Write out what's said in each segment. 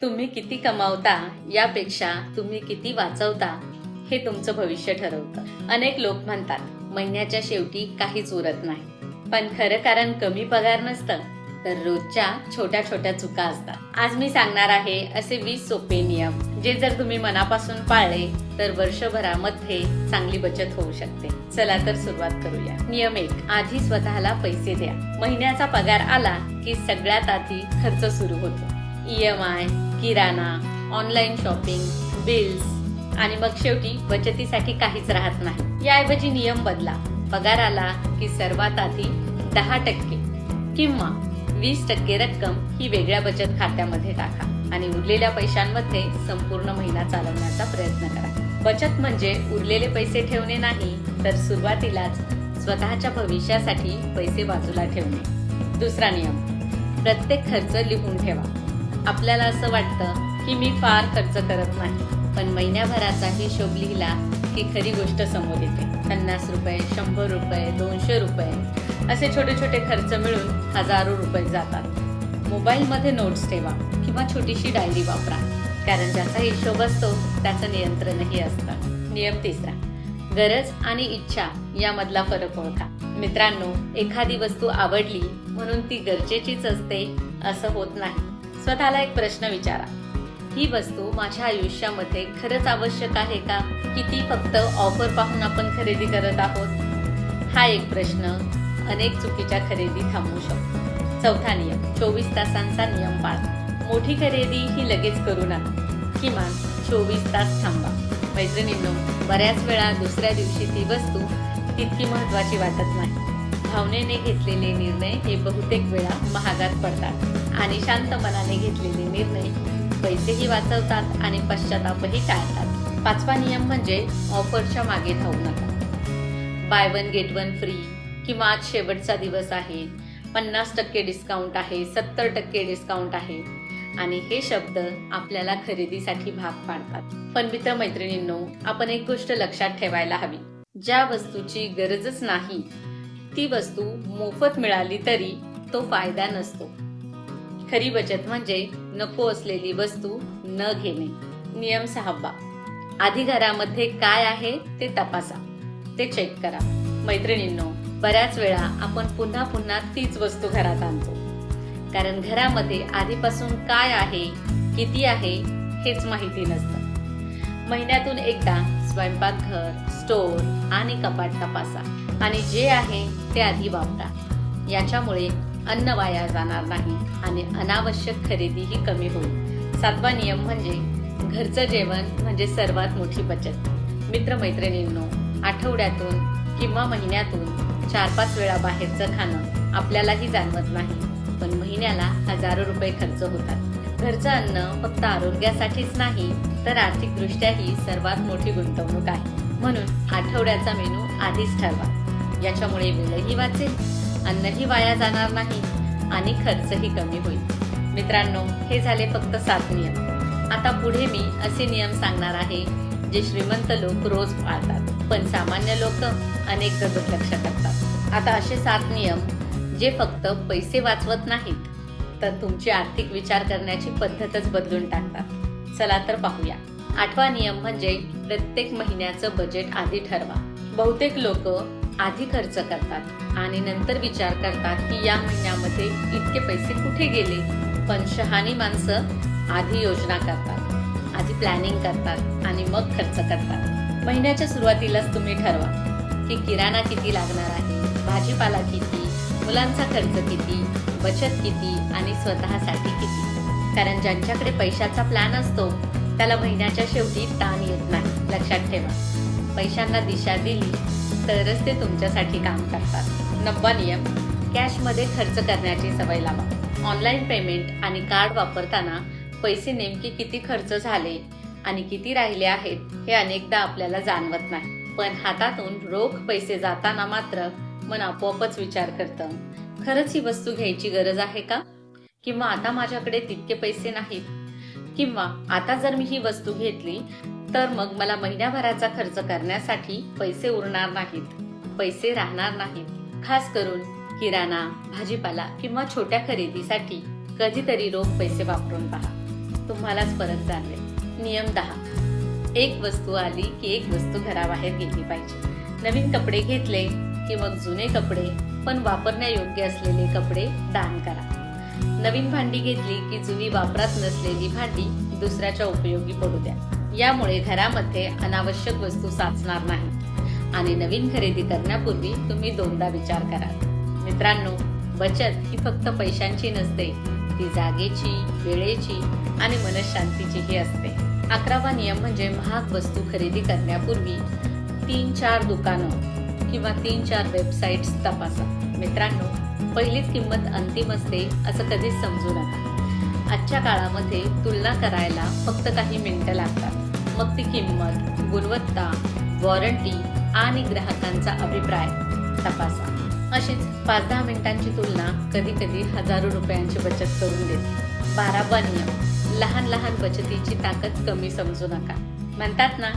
तुम्ही किती कमावता यापेक्षा तुम्ही किती वाचवता हे तुमचं भविष्य ठरवतं. अनेक लोक म्हणतात महिन्याच्या शेवटी काहीच उरत नाही, पण खरं कारण कमी पगार नसतं, तर रोजच्या छोट्या छोट्या चुका असतात. आज मी सांगणार आहे असे 20 सोपे नियम, जे जर तुम्ही मनापासून पाळले तर वर्षभरामध्ये चांगली बचत होऊ शकते. चला तर सुरुवात करूया. नियम 1. आधी स्वतःला पैसे द्या. महिन्याचा पगार आला की सगळ्यात आधी खर्च सुरू होतो. EMI, किराणा, ऑनलाईन शॉपिंग, बिल्स आणि मग शेवटी बचतीसाठी काहीच राहत नाही. याऐवजी नियम बदला. पगार आला की सर्वात आधी 10% किंवा 20% रक्कम ही वेगळ्या बचत खात्यामध्ये टाका आणि उरलेल्या पैशांमध्ये संपूर्ण महिना चालवण्याचा प्रयत्न करा. बचत म्हणजे उरलेले पैसे ठेवणे नाही, तर सुरुवातीलाच स्वतःच्या भविष्यासाठी पैसे बाजूला ठेवणे. दुसरा नियम. प्रत्येक खर्च लिहून ठेवा. आपल्याला असं वाटतं की मी फार खर्च करत नाही, पण महिन्याभराचा हिशोब लिहिला की खरी गोष्ट समोर येते. 50 रुपये, 100 रुपये, 200 रुपये असे छोटे छोटे खर्च मिळून हजारो रुपये जातात. मोबाईलमध्ये नोट्स ठेवा किंवा छोटीशी डायरी वापरा, कारण ज्याचा हिशोब असतो त्याचं नियंत्रणही असतं. नियम 3. गरज आणि इच्छा यामधला फरक ओळखा. मित्रांनो, एखादी वस्तू आवडली म्हणून ती गरजेचीच असते असं होत नाही. स्वतःला एक प्रश्न विचारा, ही वस्तू माझ्या आयुष्यामध्ये खरंच आवश्यक आहे का, की ती फक्त ऑफर पाहून आपण खरेदी करत आहोत? हा एक प्रश्न अनेक चुकीच्या खरेदी थांबवू शकतो. चौथा नियम. 24 तासांचा नियम पाळा. मोठी खरेदी ही लगेच करू नका, किमान 24 तास थांबा. मैत्रिणींनो, बऱ्याच वेळा दुसऱ्या दिवशी ती वस्तू तितकी महत्वाची वाटत नाही. भावनेने घेतलेले निर्णय हे बहुतेक वेळा महागात पडतात आणि शांत मनाने घेतलेले निर्णय पैसेही वाचवतात आणि पश्चातापही टाळतात. 5वा नियम म्हणजे ऑफरच्या मागे धावू नका. By one get one free किंवा आज शेवटचा दिवस आहे, 50% डिस्काउंट आहे, 70% डिस्काउंट आहे आणि हे शब्द आपल्याला खरेदीसाठी भाग पाडतात. पण मित्रमैत्रिणींनो, आपण एक गोष्ट लक्षात ठेवायला हवी. ज्या वस्तूची गरजच नाही ती वस्तू मोफत मिळाली तरी तो फायदा नसतो. खरी बचत म्हणजे नको असलेली वस्तू न घेणे. नियम 6. आधी घरामध्ये काय आहे ते तपासा, ते चेक करा. मैत्रिणींनो, बऱ्याच वेळा आपण पुन्हा पुन्हा तीच वस्तू घरात आणतो, कारण घरामध्ये आधीपासून काय आहे, किती आहे हेच माहिती नसतं. महिन्यातून एकदा स्वयंपाकघर, स्टोर आणि कपाट तपासा आणि जे आहे ते आधी वापरा. याच्यामुळे अन्न वाया जाणार नाही आणि अनावश्यक खरेदीही कमी होईल. 7वा नियम म्हणजे घरचं जेवण म्हणजे सर्वात मोठी बचत. मित्रमैत्रिणींनो, आठवड्यातून किंवा महिन्यातून 4-5 वेळा बाहेरचं खाणं आपल्यालाही जाणवत नाही, पण महिन्याला हजारो रुपये खर्च होतात. घरचं अन्न फक्त आरोग्यासाठीच नाही, तर आर्थिकदृष्ट्याही सर्वात मोठी गुंतवणूक आहे. म्हणून आठवड्याचा मेनू आधीच ठरवा. याच्यामुळे वेळही वाचेल, अन्नही वाया जाणार नाही आणि खर्चही कमी होईल. मित्रांनो, हे झाले फक्त 7 नियम. आता पुढे मी असे नियम सांगणार आहे जे श्रीमंत लोक रोज पाळतात, पण सामान्य लोक अनेकदा दुर्लक्ष करतात. आता असे 7 नियम जे फक्त पैसे वाचवत नाहीत, तर तुमची आर्थिक विचार करण्याची पद्धतच बदलून टाकतात. चला तर पाहूया. 8वा नियम म्हणजे प्रत्येक महिन्याचं बजेट आधी ठरवा. बहुतेक लोक आधी खर्च करतात आणि नंतर विचार करतात की या महिन्यामध्ये इतके पैसे कुठे गेले. पण शहाणी माणसं आधी योजना करतात, आधी प्लॅनिंग करतात आणि मग खर्च करतात. महिन्याच्या सुरुवातीलाच तुम्ही ठरवा की किराणा किती लागणार आहे, भाजीपाला किती, मुलांचा खर्च किती, बचत किती आणि स्वतःसाठी किती. कारण ज्यांच्याकडे पैशाचा प्लॅन असतो त्याला महिन्याच्या शेवटी ताण येत नाही. लक्षात ठेवा, पैशांना दिशा दिली तरच ते तुमच्यासाठी काम करतात. 9वा नियम. कॅशमध्ये खर्च करण्याची सवय लावा. ऑनलाईन पेमेंट आणि कार्ड वापरताना पैसे नेमके किती खर्च झाले आणि किती राहिले आहेत हे अनेकदा आपल्याला जाणवत नाही, पण हातातून रोख पैसे जाताना मात्र मन आपोआपच विचार करतं, खरंच ही वस्तू घ्यायची गरज आहे का, किंवा आता माझ्याकडे तितके पैसे नाहीत, किंवा आता जर मी ही वस्तू घेतली तर मग मला महिन्याभराचा खर्च करण्यासाठी पैसे उरणार नाहीत, पैसे राहणार नाहीत. खास करून किराणा, भाजीपाला किंवा छोट्या खरेदीसाठी कधीतरी रोख पैसे वापरून पहा. तुम्हालाच फरक जाणवेल. नियम 10. एक वस्तू आली की एक वस्तू घराबाहेर गेली पाहिजे. नवीन कपडे घेतले की मग जुने कपडे पण वापरण्यायोग्य असलेले कपडे दान करा. नवीन भांडी घेतली की जुनी वापरात नसलेली भांडी दुसऱ्याच्या उपयोगी पडू द्या. यामुळे घरामध्ये अनावश्यक वस्तू साचणार नाही आणि नवीन खरेदी करण्यापूर्वी तुम्ही दोनदा विचार करा. मित्रांनो, बचत ही फक्त पैशांची नसते, ती जागेची, वेळेची आणि मनशांतीचीही असते. 11वा नियम म्हणजे महाग वस्तू खरेदी करण्यापूर्वी 3-4 दुकानं किंवा 3-4 वेबसाईट्स तपासा. मित्रांनो, पहिलीच किंमत अंतिम असते असं कधीच समजू नका. आजच्या काळामध्ये तुलना करायला फक्त काही मिनिटं लागतात. मग ती किंमत, गुणवत्ता, वॉरंटी आणि ग्राहकांचा अभिप्राय तपासा. अशीच 5-10 मिनिटांची तुलना कधी कधी हजारो रुपयांची बचत करून देते. 12वा नियम, लहान लहान बचतीची ताकद कमी समजू नका. म्हणतात ना,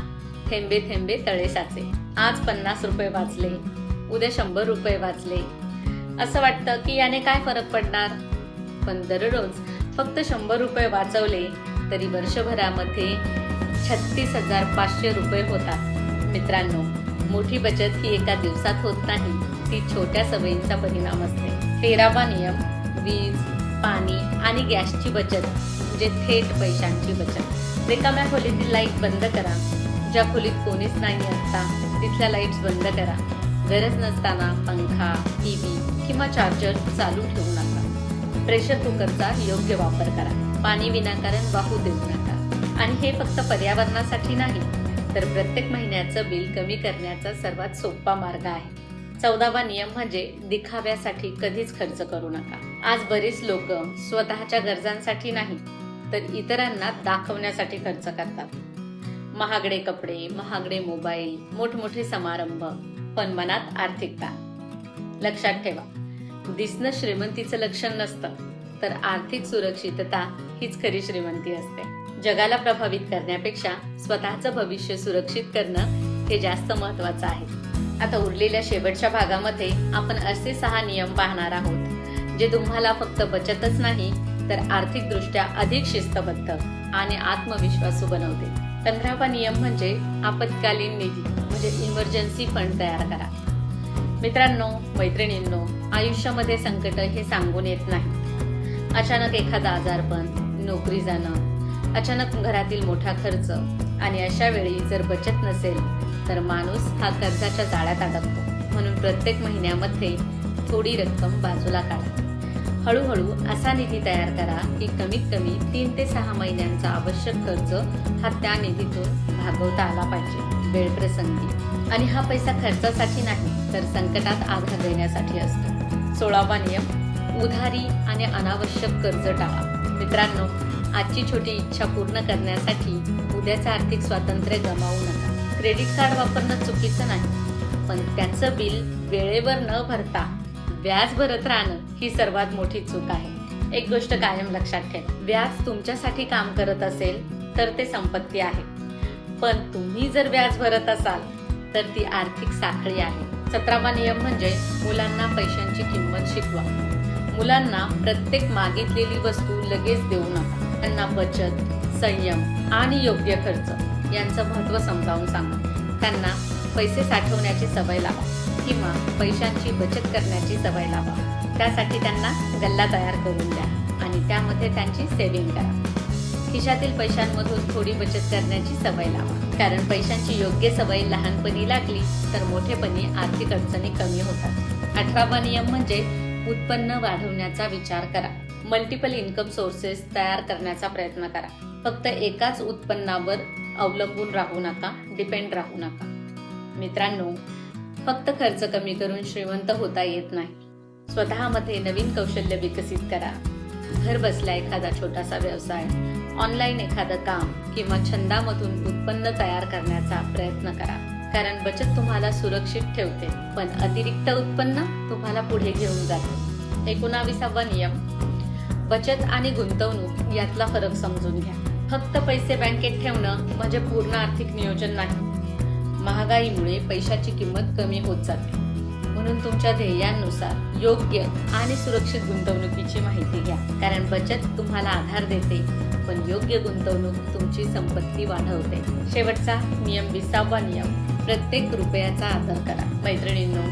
थेंबे थेंबे तळे साचे. आज 50 रुपये वाचले, उद्या 100 रुपये वाचले. असं वाटतं की याने काय फरक पडणार, पण दररोज फक्त 100 रुपये वाचवले तरी वर्षभरामध्ये 36,500 रुपये होतात. मित्रांनो, मोठी बचत ही एका दिवसात होत नाही, ती छोट्या सवयींचा परिणाम असते. 13वा नियम, वीज, पाणी आणि गॅसची बचत म्हणजे थेट पैशांची बचत. रिकाम्या खोलीतील लाईट बंद करा. ज्या खोलीत कोणीच नाही असता तिथल्या लाईट्स बंद करा. गरज नसताना पंखा, टीव्ही किंवा चार्जर चालू ठेवू नका. प्रेशर कुकरचा योग्य वापर करा. पाणी विनाकारण वाहू देऊ नका. आणि हे फक्त पर्यावरणासाठी नाही, तर प्रत्येक महिन्याचं बिल कमी करण्याचा सर्वात सोपा मार्ग आहे. 14वा नियम म्हणजे दिखाव्यासाठी कधीच खर्च करू नका. आज बरीच लोक स्वतःच्या गरजांसाठी नाही, तर इतरांना दाखवण्यासाठी खर्च करतात. महागडे कपडे, महागडे मोबाईल, मोठमोठे समारंभ, पण मनात आर्थिकता. लक्षात ठेवा, दिसणं श्रीमंतीचं लक्षण नसतं, तर आर्थिक सुरक्षितता हीच खरी श्रीमंती असते. जगाला प्रभावित करण्यापेक्षा स्वतःचं भविष्य सुरक्षित करणं हे जास्त महत्वाचं आहे. आता उरलेल्या शेवटच्या भागामध्ये आपण असे 6 नियम पाहणार आहोत, जे तुम्हाला फक्त बचतच नाही, तर आर्थिकदृष्ट्या अधिक शिस्तबद्ध आणि आत्मविश्वासू बनवते. 15वा नियम म्हणजे आपत्कालीन निधी म्हणजे इमर्जन्सी फंड तयार करा. मित्रांनो, मैत्रिणींनो, आयुष्यामध्ये संकट हे सांगून येत नाही. अचानक एखादा आजारपण, नोकरी जाणं, अचानक घरातील मोठा खर्च आणि अशा वेळी जर बचत नसेल तर माणूस हा कर्जाच्या जाळ्यात अडकतो. म्हणून प्रत्येक महिन्यामध्ये थोडी रक्कम बाजूला काढा. हळूहळू असा निधी तयार करा की कमीत कमी 3 ते 6 महिन्यांचा आवश्यक खर्च हा त्या निधीतून भागवता आला पाहिजे वेळप्रसंगी. आणि हा पैसा खर्चासाठी नाही, तर संकटात आधार देण्यासाठी असतो. 16वा नियम, उधारी आणि अनावश्यक कर्ज टाळा. मित्रांनो, आजची छोटी इच्छा पूर्ण करण्यासाठी उद्याचं आर्थिक स्वातंत्र्य गमावू नका. क्रेडिट कार्ड वापरणं चुकीचं नाही, पण त्याचं बिल वेळेवर न भरता व्याज भरत राहणं ही सर्वात मोठी चूक आहे. एक गोष्ट कायम लक्षात ठेवा, व्याज तुमच्यासाठी काम करत असेल तर ते संपत्ती आहे, पण तुम्ही जर व्याज भरत असाल तर ती आर्थिक साखळी आहे. 17वा नियम म्हणजे मुलांना पैशांची किंमत शिकवा. मुलांना प्रत्येक मागितलेली वस्तू लगेच देऊ नका. त्यांना बचत, संयम आणि योग्य खर्च यांचं महत्त्व समजावून सांगा. त्यांना पैसे साठवण्याची सवय लावा किंवा पैशांची बचत करण्याची सवय लावा. त्यासाठी त्यांना गल्ला तयार करून द्या आणि त्यामध्ये त्यांची सेव्हिंग करा. खिशातील पैशांमधून थोडी बचत करण्याची सवय लावा, कारण पैशांची योग्य सवय लहानपणी लागली तर मोठेपणी आर्थिक अडचणी कमी होतात. 18वा नियम म्हणजे उत्पन्न वाढवण्याचा विचार करा. मल्टिपल इन्कम सोर्सेस तयार करण्याचा प्रयत्न करा. फक्त एकाच उत्पन्नावर अवलंबून राहू नका, डिपेंड राहू नका. मित्रांनो, फक्त खर्च कमी करून श्रीमंत होता येत नाही. स्वतःमध्ये नवीन कौशल्य विकसित करा. घर बसल्या एखादा छोटासा व्यवसाय, ऑनलाईन एखादं काम किंवा छंदामधून उत्पन्न तयार करण्याचा प्रयत्न करा. कारण बचत तुम्हाला सुरक्षित ठेवते, पण अतिरिक्त उत्पन्न तुम्हाला पुढे घेऊन जाते. 19वा नियम, बचत आणि गुंतवणूक यातला फरक समजून घ्या. फक्त पैसे बँकेत ठेवणं म्हणजे पूर्ण आर्थिक नियोजन नाही. महागाईमुळे पैशाची किंमत कमी होत जाते, म्हणून म्हणून तुमच्या ध्येयांनुसार योग्य आणि सुरक्षित गुंतवणुकीची माहिती घ्या, कारण बचत तुम्हाला आधार देते पण योग्य गुंतवणूक तुमची संपत्ती वाढवते. शेवटचा नियम 20वा नियम, प्रत्येक रुपयाचा आदर करा. मैत्रिणींनो,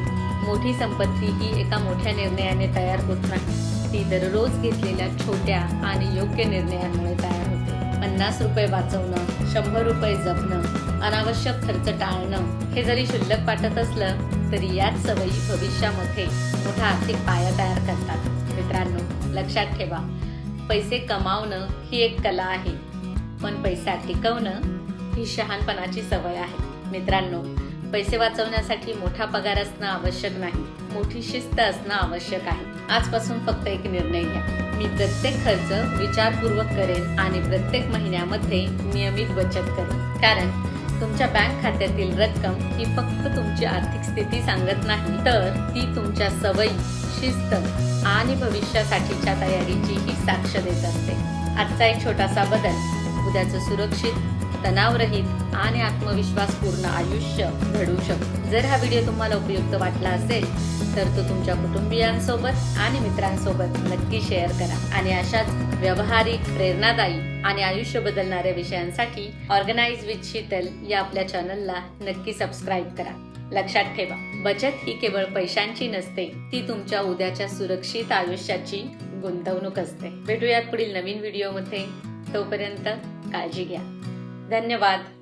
मोठी संपत्ती ही एका मोठ्या निर्णयाने तयार होत नाही, ती दररोज घेतलेल्या छोट्या आणि योग्य निर्णयांमुळे तयार होते. 50 रुपये वाचवणं, 100 रुपये जपणं, अनावश्यक खर्च टाळणं हे जरी शुल्लक वाटत असलं तरी याच सवयी भविष्यामध्ये मोठा आर्थिक पाया तयार करतात. मित्रांनो, लक्षात ठेवा, पैसे कमावणं ही एक कला आहे, पण पैसा टिकवणं ही शहाणपणाची सवय आहे. मित्रांनो, पैसे वाचवण्यासाठी मोठा पगार असणं आवश्यक नाही, मोठी शिस्त असणं आवश्यक आहे. आजपासून फक्त एक निर्णय घ्या, मी प्रत्येक खर्च विचारपूर्वक करेन आणि प्रत्येक महिन्यामध्ये नियमित बचत करेन. कारण तुमच्या बँक खात्यातील रक्कम ही फक्त तुमची आर्थिक स्थिती सांगत नाही, तर ती तुमच्या सवयी, शिस्त आणि भविष्यासाठीच्या तयारीची ही साक्ष देत असते. आजचा एक छोटासा बदल उद्याचं सुरक्षित, तणावरहित आणि आत्मविश्वासपूर्ण आयुष्य घडवू शकतो. जर हा व्हिडिओ तुम्हाला उपयुक्त वाटला असेल तर तो तुमच्या कुटुंबियांसोबत आणि मित्रांसोबत नक्की शेअर करा. आणि अशाच व्यावहारिक, प्रेरणादायी आणि आयुष्य बदलणाऱ्या विषयांसाठी ऑर्गनाइज विथ शीतल या आपल्या चॅनलला नक्की सबस्क्राईब करा. लक्षात ठेवा, बचत ही केवळ पैशांची नसते, ती तुमच्या उद्याच्या सुरक्षित आयुष्याची गुंतवणूक असते. भेटूयात पुढील नवीन व्हिडिओमध्ये. तोपर्यंत काळजी घ्या. धन्यवाद.